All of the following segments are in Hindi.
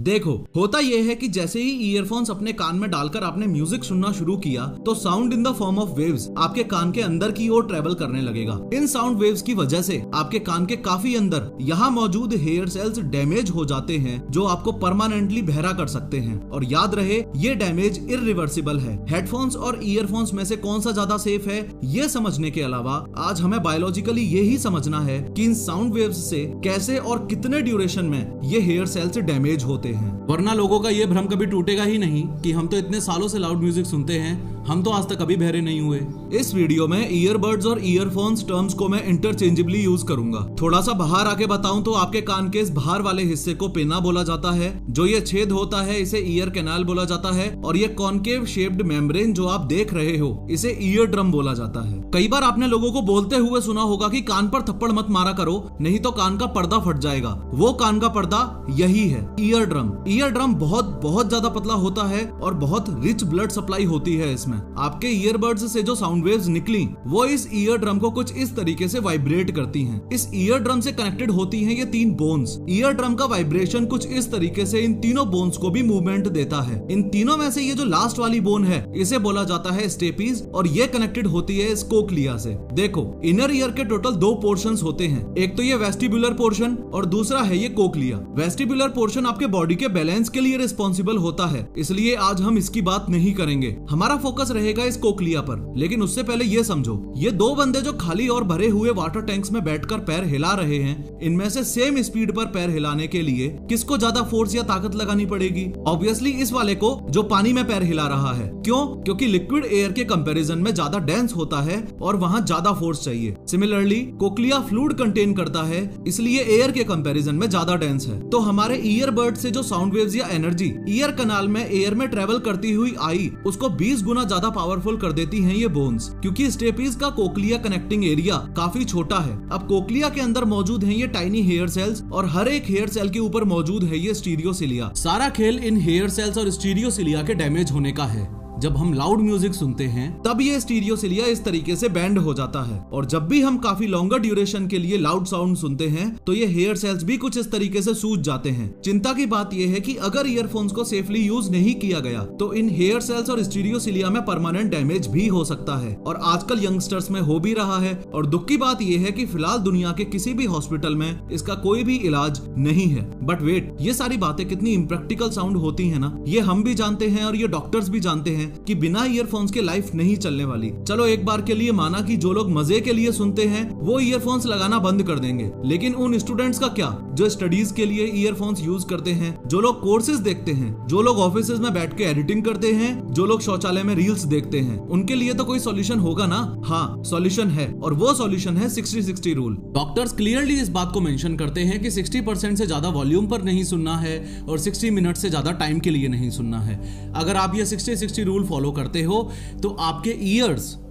देखो, होता यह है कि जैसे ही ईयरफोन्स अपने कान में डालकर आपने म्यूजिक सुनना शुरू किया तो sound in the form of waves आपके कान के अंदर की ओर ट्रेवल करने लगेगा। इन साउंड वेव्स की वजह से आपके कान के काफी अंदर यहाँ मौजूद हेयर सेल्स डैमेज हो जाते हैं जो आपको परमानेंटली बहरा कर सकते हैं। और याद रहे, ये डैमेज इरिवर्सिबल है। हेडफोन्स और ईयरफोन्स में से कौन सा ज्यादा सेफ है ये समझने के अलावा आज हमें बायोलॉजिकली यही समझना है कि इन साउंड वेव्स से कैसे और कितने ड्यूरेशन में ये हेयर सेल्स डैमेज होते हैं। वरना लोगों का ये भ्रम कभी टूटेगा ही नहीं कि हम तो इतने सालों से लाउड म्यूजिक सुनते हैं, हम तो आज तक कभी बहरे नहीं हुए। इस वीडियो में ईयरबड्स और ईयरफोन्स टर्म्स को मैं इंटरचेंजेबली यूज करूंगा। थोड़ा सा बाहर आके बताऊं तो आपके कान के इस बाहर वाले हिस्से को पेना बोला जाता है। जो ये छेद होता है इसे ईयर कैनाल बोला जाता है। और ये कॉनकेव शेप्ड मेम्ब्रेन जो आप देख रहे हो इसे ईयर ड्रम बोला जाता है। कई बार आपने लोगों को बोलते हुए सुना होगा कि कान पर थप्पड़ मत मारा करो नहीं तो कान का पर्दा फट जाएगा। वो कान का पर्दा यही है, ईयर ड्रम। ईयर ड्रम बहुत ज्यादा पतला होता है और बहुत रिच ब्लड सप्लाई होती है इसमें। आपके ईयरबड्स से जो साउंड वेव्स निकली वो इस ईयर ड्रम को कुछ इस तरीके से वाइब्रेट करती हैं। इस ईयर ड्रम से कनेक्टेड होती हैं ये 3 बोन्स। ईयर ड्रम का वाइब्रेशन कुछ इस तरीके से इन तीनों बोन्स को भी मूवमेंट देता है। इन तीनों में से ये जो लास्ट वाली बोन है इसे बोला जाता है स्टेपीज और ये कनेक्टेड होती है इस कोक्लिया से। देखो, इनर ईयर के टोटल 2 पोर्शंस होते हैं। एक तो ये वेस्टिबुलर पोर्शन और दूसरा है ये कोक्लिया। वेस्टिबुलर पोर्शन आपके बॉडी के बैलेंस के लिए रिस्पॉन्सिबल होता है, इसलिए आज हम इसकी बात नहीं करेंगे। हमारा फोकस रहेगा इस कोक्लिया पर। लेकिन उससे पहले ये समझो, ये 2 बंदे जो खाली और भरे हुए वाटर टैंक्स में बैठकर पैर हिला रहे हैं, इनमें से सेम स्पीड पर पैर हिलाने के लिए किसको ज्यादा फोर्स या ताकत लगानी पड़ेगी? ऑब्वियसली इस वाले को जो पानी में पैर हिला रहा है। क्यों? क्योंकि लिक्विड एयर के कंपैरिजन में ज्यादा डेंस होता है और वहां ज्यादा फोर्स चाहिए। सिमिलरली कोक्लिया फ्लूइड कंटेन करता है, इसलिए एयर के कंपैरिजन में ज्यादा डेंस है। तो हमारे ईयरबड से जो साउंड वेव्स या एनर्जी ईयर कैनाल में एयर में ट्रेवल करती हुई आई उसको 20 गुना ज्यादा पावरफुल कर देती हैं ये बोन्स। क्योंकि स्टेपीज का कोक्लिया कनेक्टिंग एरिया काफी छोटा है। अब कोक्लिया के अंदर मौजूद है ये टाइनी हेयर सेल्स और हर एक हेयर सेल के ऊपर मौजूद है ये स्टीरियोसिलिया। सारा खेल इन हेयर सेल्स और स्टीरियोसिलिया के डैमेज होने का है। जब हम लाउड म्यूजिक सुनते हैं तब ये स्टीरियोसिलिया इस तरीके से बैंड हो जाता है और जब भी हम काफी लॉन्गर ड्यूरेशन के लिए लाउड साउंड सुनते हैं तो ये हेयर सेल्स भी कुछ इस तरीके से सूज जाते हैं। चिंता की बात यह है कि अगर ईयरफोन्स को सेफली यूज नहीं किया गया तो इन हेयर सेल्स और स्टीरियोसिलिया में परमानेंट डैमेज भी हो सकता है और आजकल यंगस्टर्स में हो भी रहा है। और दुख की बात यह है कि फिलहाल दुनिया के किसी भी हॉस्पिटल में इसका कोई भी इलाज नहीं है। बट वेट, ये सारी बातें कितनी इम्प्रैक्टिकल साउंड होती है ना, ये हम भी जानते हैं और ये डॉक्टर्स भी जानते हैं कि बिना ईयरफोन्स के लाइफ नहीं चलने वाली। चलो एक बार के लिए माना कि जो लोग मजे के लिए सुनते हैं वो ईयरफोन्स लगाना बंद कर देंगे, लेकिन उन स्टूडेंट्स का क्या जो स्टडीज के लिए ईयरफोन्स यूज करते हैं, जो लोग कोर्सेज देखते हैं, जो लोग ऑफिस में बैठ के एडिटिंग करते हैं, जो लोग शौचालय में रील्स देखते हैं, उनके लिए तो कोई सॉल्यूशन होगा ना? हाँ, सॉल्यूशन है और वो सॉल्यूशन है 60-60 रूल। डॉक्टर्स क्लियरली इस बात को मेंशन करते हैं कि 60% से ज्यादा वॉल्यूम पर नहीं सुनना है और 60 मिनट से ज्यादा टाइम के लिए नहीं सुनना है। अगर आप ये 60-60 रूल फॉलो करते हो तो आपके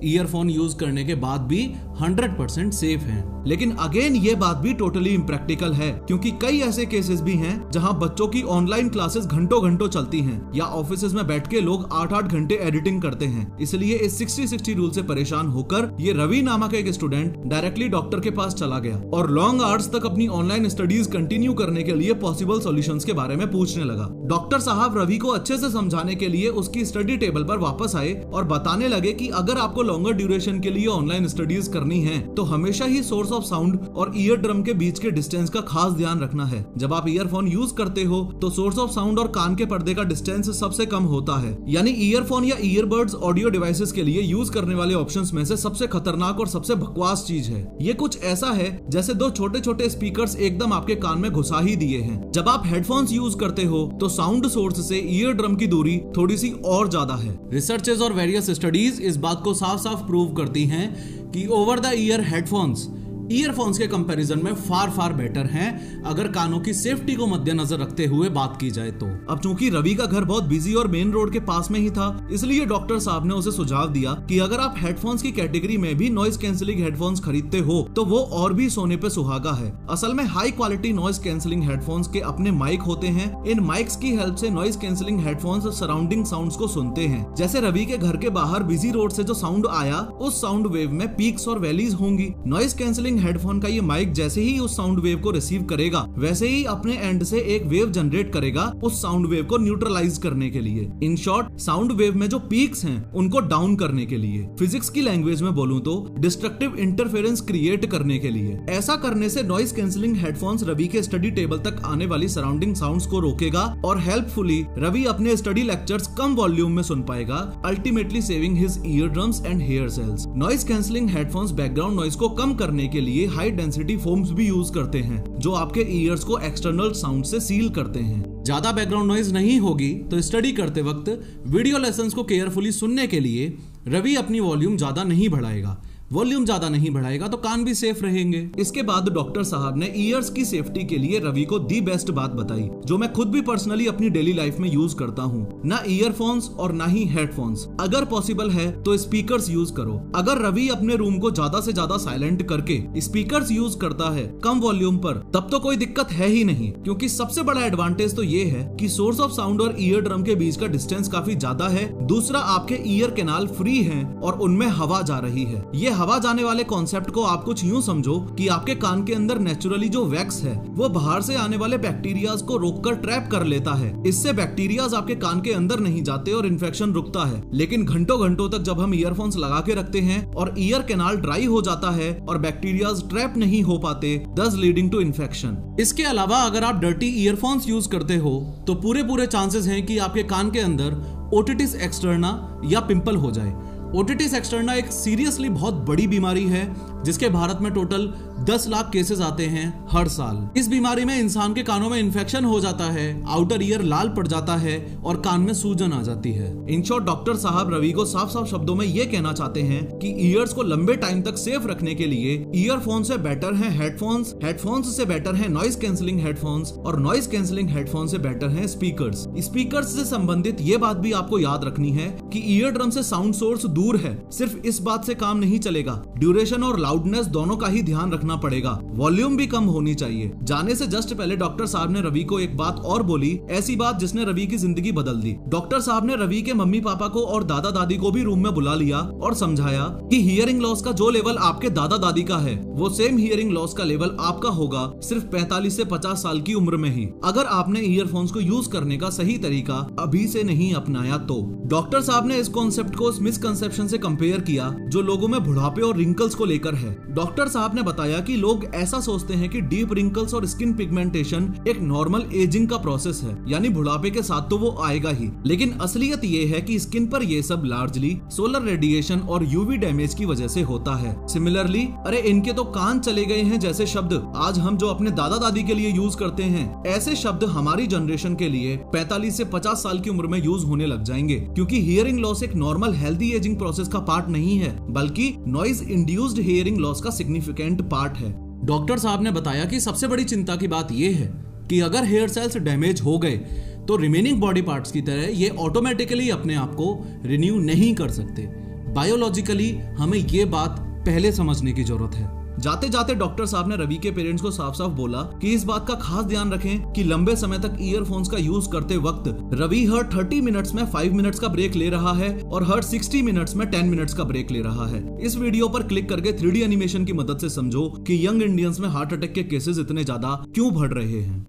ईयरफोन यूज करने के बाद भी 100% सेफ हैं। लेकिन अगेन ये बात भी टोटली इम्प्रैक्टिकल है क्योंकि कई ऐसे केसेस भी हैं जहां बच्चों की ऑनलाइन क्लासेस घंटों चलती हैं या ऑफिसेज में बैठ के लोग 8-8 घंटे एडिटिंग करते हैं। इसलिए इस 60-60 रूल से परेशान होकर ये रवि नामक एक स्टूडेंट डायरेक्टली डॉक्टर के पास चला गया और लॉन्ग आवर्स तक अपनी ऑनलाइन स्टडीज कंटिन्यू करने के लिए पॉसिबल सॉल्यूशंस के बारे में पूछने लगा। डॉक्टर साहब रवि को अच्छे से समझाने के लिए उसकी स्टडी टेबल पर वापस आए और बताने लगे कि अगर आपको लॉन्गर ड्यूरेशन के लिए ऑनलाइन स्टडीज करनी है तो हमेशा ही सोर्स ऑफ साउंड और ईयर ड्रम के बीच के डिस्टेंस का खास ध्यान रखना है। जब आप ईयरफोन यूज करते हो तो सोर्स ऑफ साउंड और कान के पर्दे का डिस्टेंस सबसे कम होता है। यानी ईयरफोन या ईयरबड्स ऑडियो डिवाइसेस के लिए यूज करने वाले ऑप्शंस में से सबसे खतरनाक और सबसे बकवास चीज है। ये कुछ ऐसा है जैसे 2 छोटे स्पीकर्स एकदम आपके कान में घुसा ही दिए हैं। जब आप हेडफोन्स यूज करते हो तो साउंड सोर्स से ईयर ड्रम की दूरी थोड़ी सी और ज्यादा है। रिसर्चेस और वेरियस स्टडीज इस बात को साफ प्रूव करती हैं कि over the ear headphones earphones के कंपैरिजन में फार बेटर हैं अगर कानों की सेफ्टी को मद्देनजर रखते हुए बात की जाए तो। अब चूंकि रवि का घर बहुत बिजी और मेन रोड के पास में ही था इसलिए डॉक्टर साहब ने उसे सुझाव दिया कि अगर आप हेडफोन्स की कैटेगरी में भी नॉइज कैंसिलिंग हेडफोन्स खरीदते हो तो वो और भी सोने पे सुहागा है। असल में high quality noise cancelling headphones के अपने माइक होते हैं। इन माइक्स की हेल्प से noise cancelling headphones surrounding sounds को सुनते हैं। जैसे रवि के घर के बाहर बिजी रोड से जो साउंड आया उस साउंड वेव में पीक्स और वैलीज होंगी। नॉइज कैंसिलिंग स्केंसलिंग हेडफोन का ये माइक जैसे ही उस साउंड वेव को रिसीव करेगा वैसे ही अपने एंड से एक वेव जनरेट करेगा उस साउंड वेव को न्यूट्रलाइज करने के लिए। इन शॉर्ट, साउंड वेव में जो पीक्स हैं उनको डाउन करने के लिए। फिजिक्स की लैंग्वेज में बोलूं तो डिस्ट्रक्टिव इंटरफेरेंस क्रिएट करने के लिए। ऐसा करने से नॉइज कैंसिलिंग हेडफोन्स रवि के स्टडी टेबल तक आने वाली सराउंडिंग साउंड्स को रोकेगा और हेल्पफुली रवि अपने स्टडी लेक्चर्स कम वॉल्यूम में सुन पाएगा, ultimately saving his ear drums and hair cells. Noise cancelling headphones background noise को कम करने के लिए हाई डेंसिटी फोम्स भी यूज करते हैं जो आपके ईयर्स को एक्सटर्नल साउंड से सील करते हैं। ज्यादा बैकग्राउंड नॉइज नहीं होगी तो स्टडी करते वक्त वीडियो लेसन्स को केयरफुली सुनने के लिए रवि अपनी वॉल्यूम ज्यादा नहीं बढ़ाएगा। वॉल्यूम ज्यादा नहीं बढ़ाएगा तो कान भी सेफ रहेंगे। इसके बाद डॉक्टर साहब ने ईयर्स की सेफ्टी के लिए रवि को दी बेस्ट बात बताई जो मैं खुद भी पर्सनली अपनी डेली लाइफ में यूज करता हूँ। ना ईयरफोन्स और ना ही हेडफोन्स, अगर पॉसिबल है तो स्पीकर्स यूज करो। अगर रवि अपने रूम को ज्यादा से ज्यादा साइलेंट करके स्पीकर्स यूज करता है कम वॉल्यूम पर तब तो कोई दिक्कत है ही नहीं, क्योंकि सबसे बड़ा एडवांटेज तो ये है कि सोर्स ऑफ साउंड और ईयर ड्रम के बीच का डिस्टेंस काफी ज्यादा है। दूसरा, आपके ईयर कैनाल फ्री है और उनमें हवा जा रही है। ये हवा जाने वाले कॉन्सेप्ट को आप कुछ यूं समझो कि आपके कान के अंदर नेचुरली जो वैक्स है वो बाहर से आने वाले बैक्टीरियाज को रोककर ट्रैप कर लेता है। इससे बैक्टीरियाज आपके कान के अंदर नहीं जाते और इन्फेक्शन रुकता है। लेकिन घंटों घंटों तक जब हम ईयरफोन्स लगा के रखते हैं और ईयर कैनाल ड्राई हो जाता है और बैक्टीरियाज ट्रैप नहीं हो पाते, दस लीडिंग टू इन्फेक्शन। इसके अलावा अगर आप डर्टी ईयरफोन्स यूज करते हो तो पूरे चांसेस हैं कि आपके कान के अंदर ओटिटिस एक्सटर्ना या पिंपल हो जाए। ओटिटिस एक्सटर्ना एक सीरियसली बहुत बड़ी बीमारी है जिसके भारत में टोटल 10 लाख केसेस आते हैं हर साल। इस बीमारी में इंसान के कानों में इन्फेक्शन हो जाता है, आउटर ईयर लाल पड़ जाता है और कान में सूजन आ जाती है। इन शॉर्ट, डॉक्टर साहब रवि को साफ साफ शब्दों में ये कहना चाहते हैं कि ईयर्स को लंबे टाइम तक सेफ रखने के लिए ईयरफोन से बेटर है हेडफोन्स, हेडफोन्स से बेटर है नॉइज कैंसिलिंग हेडफोन्स और नॉइज कैंसिलिंग हेडफोन्स से बेटर है स्पीकर्स। स्पीकर्स से संबंधित ये बात भी आपको याद रखनी है कि ईयर ड्रम से साउंड सोर्स दूर है। सिर्फ इस बात से काम नहीं चलेगा, ड्यूरेशन और लाउडनेस दोनों का ही ध्यान रखना पड़ेगा। वॉल्यूम भी कम होनी चाहिए। जाने से जस्ट पहले डॉक्टर साहब ने रवि को एक बात और बोली, ऐसी बात जिसने रवि की जिंदगी बदल दी। डॉक्टर साहब ने रवि के मम्मी पापा को और दादा दादी को भी रूम में बुला लिया और समझाया कि हियरिंग लॉस का जो लेवल आपके दादा दादी का है वो सेम हियरिंग लॉस का लेवल आपका होगा, सिर्फ 45 से 50 साल की उम्र में ही, अगर आपने ईयरफोन्स को यूज करने का सही तरीका अभी से नहीं अपनाया तो। डॉक्टर साहब ने इस कॉन्सेप्ट को उस मिसकंसेप्शन से कंपेयर किया जो लोगों में बुढ़ापे और रिंकल्स को लेकर है। डॉक्टर साहब ने बताया कि लोग ऐसा सोचते हैं कि डीप रिंकल्स और स्किन पिगमेंटेशन एक नॉर्मल एजिंग का प्रोसेस है, यानी बुढ़ापे के साथ तो वो आएगा ही, लेकिन असलियत ये है कि स्किन पर ये सब लार्जली सोलर रेडिएशन और यूवी डैमेज की वजह से होता है। सिमिलरली, अरे इनके तो कान चले गए हैं जैसे शब्द आज हम जो अपने दादा दादी के लिए यूज करते हैं, ऐसे शब्द हमारी जनरेशन के लिए 45 से 50 साल की उम्र में यूज होने लग जाएंगे, क्योंकि हियरिंग लॉस एक नॉर्मल हेल्दी एजिंग प्रोसेस का पार्ट नहीं है, बल्कि नॉइज इंड्यूस्ड हियरिंग लॉस का सिग्निफिकेंट पार्ट है। डॉक्टर साहब ने बताया कि सबसे बड़ी चिंता की बात यह है कि अगर हेयर सेल्स डैमेज हो गए तो रिमेनिंग बॉडी पार्ट्स की तरह ये ऑटोमेटिकली अपने आप को रिन्यू नहीं कर सकते। बायोलॉजिकली हमें ये बात पहले समझने की जरूरत है। जाते जाते डॉक्टर साहब ने रवि के पेरेंट्स को साफ साफ बोला कि इस बात का खास ध्यान रखें कि लंबे समय तक ईयरफोन्स का यूज करते वक्त रवि हर 30 मिनट्स में 5 मिनट्स का ब्रेक ले रहा है और हर 60 मिनट्स में 10 मिनट्स का ब्रेक ले रहा है। इस वीडियो पर क्लिक करके 3D एनिमेशन की मदद से समझो कि यंग इंडियंस में हार्ट अटैक के केसेस इतने ज्यादा क्यों बढ़ रहे हैं।